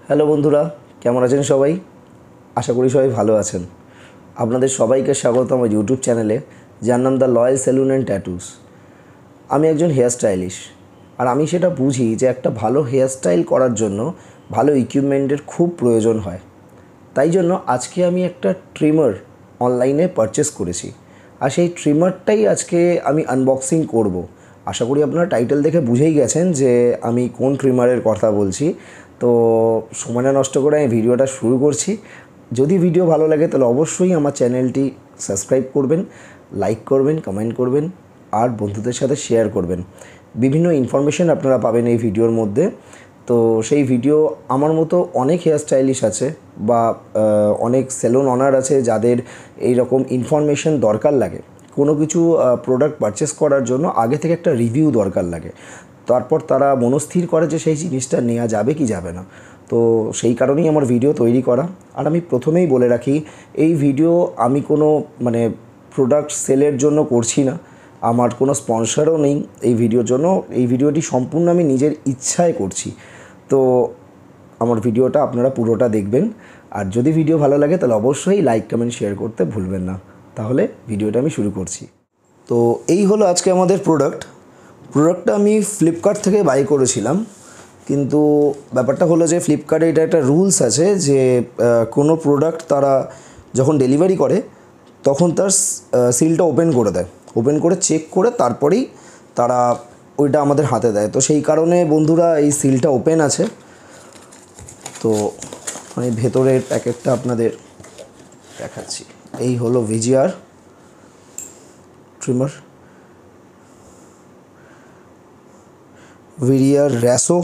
Hello বন্ধুরা, কেমন আছেন সবাই? আশা করি সবাই ভালো আছেন। আপনাদের সবাইকে স্বাগত আমার ইউটিউব চ্যানেলে, যার নাম দ্য লয়াল সেলুন অ্যান্ড ট্যাটুস। আমি একজন হেয়ার স্টাইলিস্ট, আর আমি সেটা বুঝি যে একটা ভালো হেয়ার স্টাইল করার জন্য ভালো ইকুইপমেন্টের খুব প্রয়োজন হয়। তাই জন্য আজকে আমি একটা ট্রিমার অনলাইনে পারচেস করেছি, আর সেই ট্রিমারটাই আজকে আমি আনবক্সিং করব। আশা করি আপনারা টাইটেল দেখে বুঝেই গেছেন যে আমি কোন ট্রিমারের কথা বলছি। তো সময় নষ্ট করে আমি ভিডিওটা শুরু করছি। যদি ভিডিও ভালো লাগে তাহলে অবশ্যই আমার চ্যানেলটি সাবস্ক্রাইব করবেন, লাইক করবেন, কমেন্ট করবেন, আর বন্ধুদের সাথে শেয়ার করবেন। বিভিন্ন ইনফরমেশন আপনারা পাবেন এই ভিডিওর মধ্যে। তো সেই ভিডিও আমার মতো অনেক হেয়ার স্টাইলিশ আছে বা অনেক সেলুন অনার আছে যাদের এই রকম ইনফরমেশন দরকার লাগে। কোনো কিছু প্রোডাক্ট পারচেস করার জন্য আগে থেকে একটা রিভিউ দরকার লাগে, তারপর তারা মনস্থির করে যে সেই জিনিসটা নেওয়া যাবে কি যাবে না। তো সেই কারণেই আমার ভিডিও তৈরি করা। আর আমি প্রথমেই বলে রাখি, এই ভিডিও আমি কোনো প্রোডাক্ট সেলের জন্য করছি না, আমার কোনো স্পন্সরও নেই এই ভিডিওর জন্য। এই ভিডিওটি সম্পূর্ণ আমি নিজের ইচ্ছায় করছি। তো আমার ভিডিওটা আপনারা পুরোটা দেখবেন, আর যদি ভিডিও ভালো লাগে তাহলে অবশ্যই লাইক কমেন্ট শেয়ার করতে ভুলবেন না। তাহলে ভিডিওটা আমি শুরু করছি। তো এই হলো আজকে আমাদের প্রোডাক্টটা আমি ফ্লিপকার্ট থেকে বাই করেছিলাম। কিন্তু ব্যাপারটা হলো যে ফ্লিপকার্টে এটা একটা রুলস আছে যে কোনো প্রোডাক্ট তারা যখন ডেলিভারি করে তখন তার সিলটা ওপেন করে দেয়, ওপেন করে চেক করে তারপরেই তারা ওইটা আমাদের হাতে দেয়। তো সেই কারণে বন্ধুরা এই সিলটা ওপেন আছে। তো আমি ভেতরের প্যাকেটটা আপনাদের দেখাচ্ছি। এই হলো ভিজিআর ট্রিমার, ভিজিআর র্যাসো।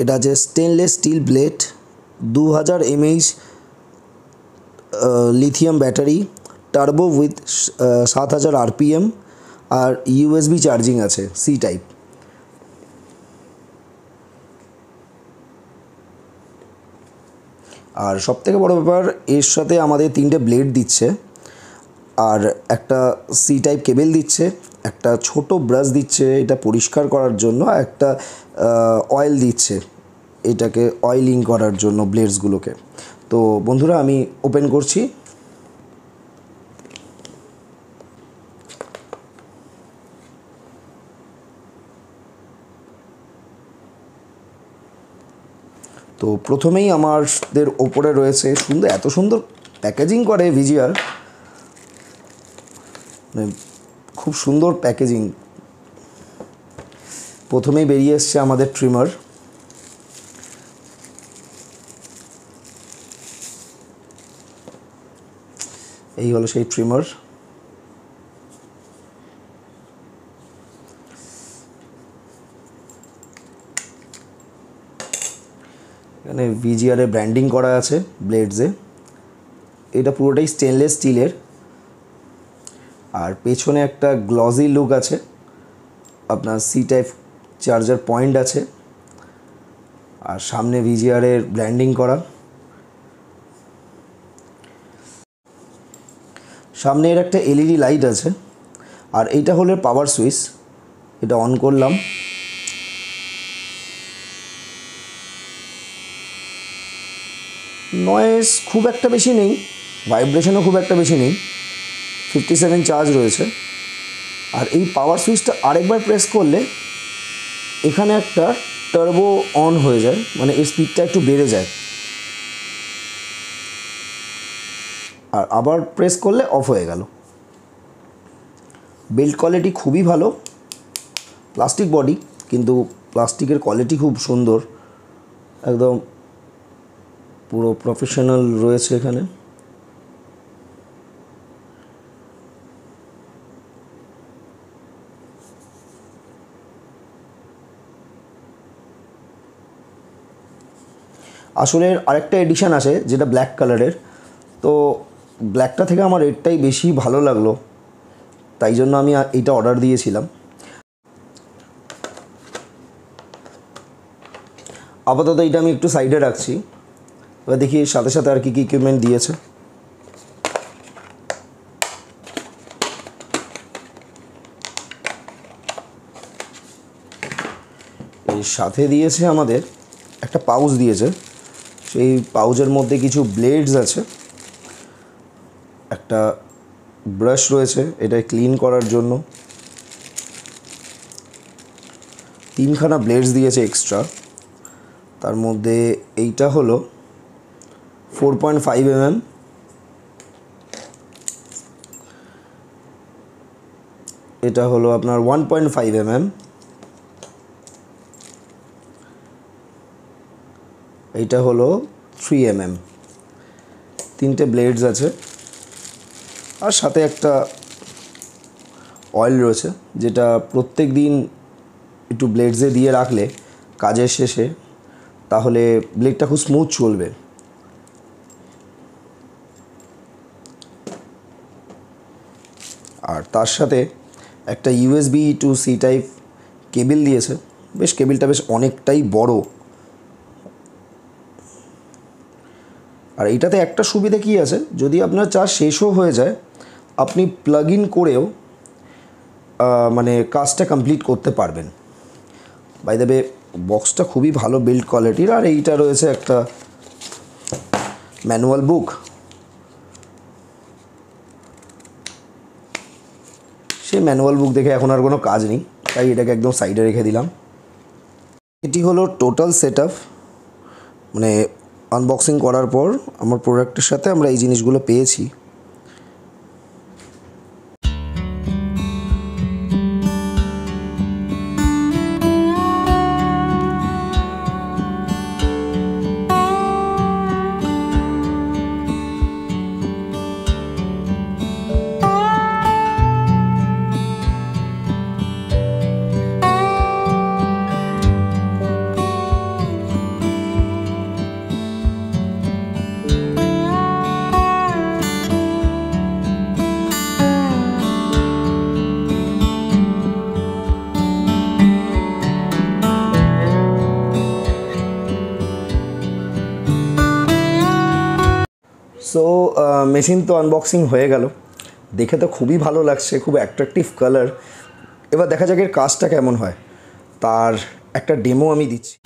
এটা যে stainless steel blade, 2000 mAh lithium battery, turbo with 7000 RPM, আর ইউএসবি চার্জিং আছে, সি টাইপ। আর সবথেকে বড় ব্যাপার, এর সাথে আমাদের 3টে ব্লেড দিচ্ছে, আর একটা সি টাইপ কেবেল দিচ্ছে, একটা ছোট ব্রাশ দিচ্ছে এটা পরিষ্কার করার জন্য, আর একটা অয়েল দিচ্ছে এটাকে অয়েলিং করার জন্য ব্লেডসগুলোকে। তো বন্ধুরা আমি ওপেন করছি। তো প্রথমেই আমাদের ওপরে রয়েছে এত সুন্দর প্যাকেজিং করে ভিজিআর, খুব সুন্দর প্যাকেজিং। প্রথমেই বেরিয়ে এসছে আমাদের ট্রিমার। এই হলো সেই ট্রিমার। এখানে ভিজিআরের ব্র্যান্ডিং করা আছে ব্লেডসে। এটা পুরোটাই স্টেনলেস স্টিলের, আর পেছনে একটা গ্লসি লুক আছে, আপনার সি টাইপ চার্জার পয়েন্ট আছে, আর সামনে ভিজিআরের ব্র্যান্ডিং করা। সামনে এর একটা এলইডি লাইট আছে, আর এইটা হলো পাওয়ার সুইচ। এটা অন করলাম, নয়েজ খুব একটা বেশি নেই, ভাইব্রেশনও খুব একটা বেশি নেই, 57 চার্জ রয়েছে। আর এই পাওয়ার সুইচটা আরেকবার প্রেস করলে এখানে একটা টার্বো অন হয়ে যায়, মানে এর স্পিডটা একটু বেড়ে যায়, আর আবার প্রেস করলে অফ হয়ে গেল। বিল্ড কোয়ালিটি খুবই ভালো, প্লাস্টিক বডি, কিন্তু প্লাস্টিকের কোয়ালিটি খুব সুন্দর, একদম পুরো প্রফেশনাল রয়েছে এখানে। আসলে আরেকটা এডিশন আছে যেটা ব্ল্যাক কালারের, তো ব্ল্যাকটা থেকে আমার রেডটাই বেশি ভালো লাগলো, তাই জন্য আমি এইটা অর্ডার দিয়েছিলাম। আপাতত এইটা আমি একটু সাইডে রাখছি। এবার দেখি এর সাথে সাথে আর কী কী ইকুইপমেন্ট দিয়েছে। এর সাথে দিয়েছে আমাদের একটা পাউচ দিয়েছে। সেই পাউচের মধ্যে কিছু ব্লেডস আছে, একটা ব্রাশ রয়েছে এটা ক্লিন করার জন্য, 3খানা ব্লেডস দিয়েছে এক্সট্রা। তার মধ্যে এইটা হলো 4.5 mm, এটা হলো আপনার 1.5 mm, এইটা হলো 3 mm। 3টে ব্লেডস আছে আর সাথে একটা অয়েল রয়েছে, যেটা প্রত্যেক দিন একটু ব্লেডসে দিয়ে রাখলে কাজের শেষে তাহলে ব্লেডটা খুব স্মুথ চলবে। আর তার সাথে একটা USB to C type cable দিয়েছে। কেবিলটা বেশ অনেকটাই বড়। আর এইটাতে একটা সুবিধা কি আছে, যদি আপনার চার্জ শেষও হয়ে যায় আপনি প্লাগ ইন করেও মানে কাজটা কমপ্লিট করতে পারবেন। বাই দ্য ওয়ে বক্সটা খুবই ভালো বিল্ড কোয়ালিটির। আর এইটা রয়েছে একটা ম্যানুয়াল বুক। সেই ম্যানুয়াল বুক দেখে এখন আর কোনো কাজ নেই, তাই এটাকে একদম সাইডে রেখে দিলাম। এটি হলো টোটাল সেট আপ, মানে আনবক্সিং করার পর আমার প্রোডাক্টের সাথে আমরা এই জিনিসগুলো পেয়েছি। সো মেশিন তো আনবক্সিং হয়ে গেল, দেখে তো খুবই ভালো লাগছে, খুব অ্যাট্রাকটিভ কালার। এবার দেখা যাক এর কাজটা কেমন হয়, তার একটা ডেমো আমি দিচ্ছি।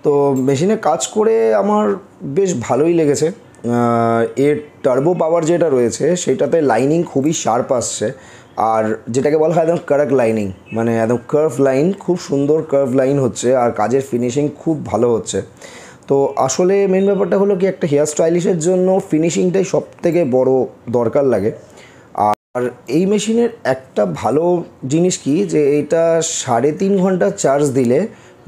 তো মেশিনে কাজ করে আমার বেশ ভালোই লেগেছে। এর টার্বো পাওয়ার যেটা রয়েছে সেটাতে লাইনিং খুবই শার্প আসছে, আর যেটাকে বলা হয় একদম কারেক্ট লাইনিং, মানে একদম কার্ভ লাইন, খুব সুন্দর কার্ভ লাইন হচ্ছে আর কাজের ফিনিশিং খুব ভালো হচ্ছে। তো আসলে মেন ব্যাপারটা হলো কি, একটা হেয়ার স্টাইলিশের জন্য ফিনিশিংটাই সবথেকে বড় দরকার লাগে। আর এই মেশিনের একটা ভালো জিনিস কি, যে এটা 3.5 ঘন্টা চার্জ দিলে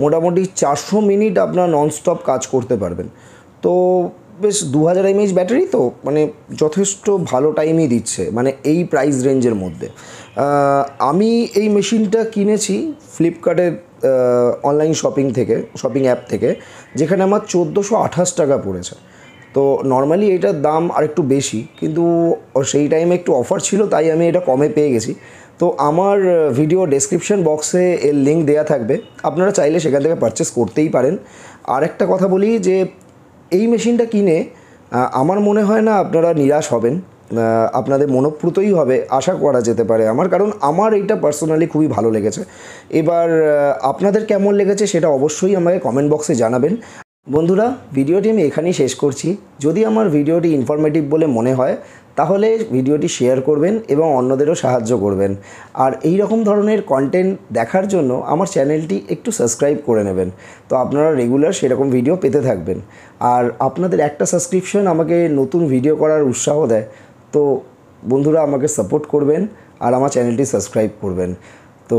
মোটামুটি 400 মিনিট আপনার ননস্টপ কাজ করতে পারবেন। তো বেশ 2000 mAh ব্যাটারি, তো মানে যথেষ্ট ভালো টাইমই দিচ্ছে, মানে এই প্রাইস রেঞ্জের মধ্যে। আমি এই মেশিনটা কিনেছি ফ্লিপকার্টের অনলাইন শপিং অ্যাপ থেকে, যেখানে আমার 1428 টাকা পড়েছে। তো নর্মালি এটার দাম আরেকটু বেশি, কিন্তু সেই টাইমে একটু অফার ছিল তাই আমি এটা কমে পেয়ে গেছি। তো আমার ভিডিও ডেসক্রিপশন বক্সে এর লিঙ্ক দেওয়া থাকবে, আপনারা চাইলে সেখান থেকে পারচেস করতেই পারেন। আর একটা কথা বলি যে এই মেশিনটা কিনে আমার মনে হয় না আপনারা নিরাশ হবেন, আপনাদের মনোপ্রুতই হবে আশা করা যেতে পারে আমার, কারণ আমার এইটা পার্সোনালি খুবই ভালো লেগেছে। এবার আপনাদের কেমন লেগেছে সেটা অবশ্যই আমাকে কমেন্ট বক্সে জানাবেন। বন্ধুরা, ভিডিওটি আমি এখানেই শেষ করছি। যদি আমার ভিডিওটি ইনফরমেটিভ বলে মনে হয় তাহলে ভিডিওটি শেয়ার করবেন এবং অন্যদেরও সাহায্য করবেন। আর এই রকম ধরনের কন্টেন্ট দেখার জন্য আমার চ্যানেলটি একটু সাবস্ক্রাইব করে নেবেন, তো আপনারা রেগুলার সেরকম ভিডিও পেতে থাকবেন। আর আপনাদের একটা সাবস্ক্রিপশন আমাকে নতুন ভিডিও করার উৎসাহ দেয়। তো বন্ধুরা, আমাকে সাপোর্ট করবেন আর আমার চ্যানেলটি সাবস্ক্রাইব করবেন। তো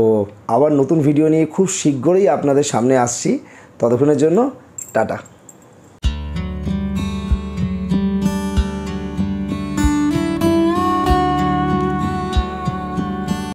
আবার নতুন ভিডিও নিয়ে খুব শীঘ্রই আপনাদের সামনে আসছি। ততক্ষণের জন্য টাটা।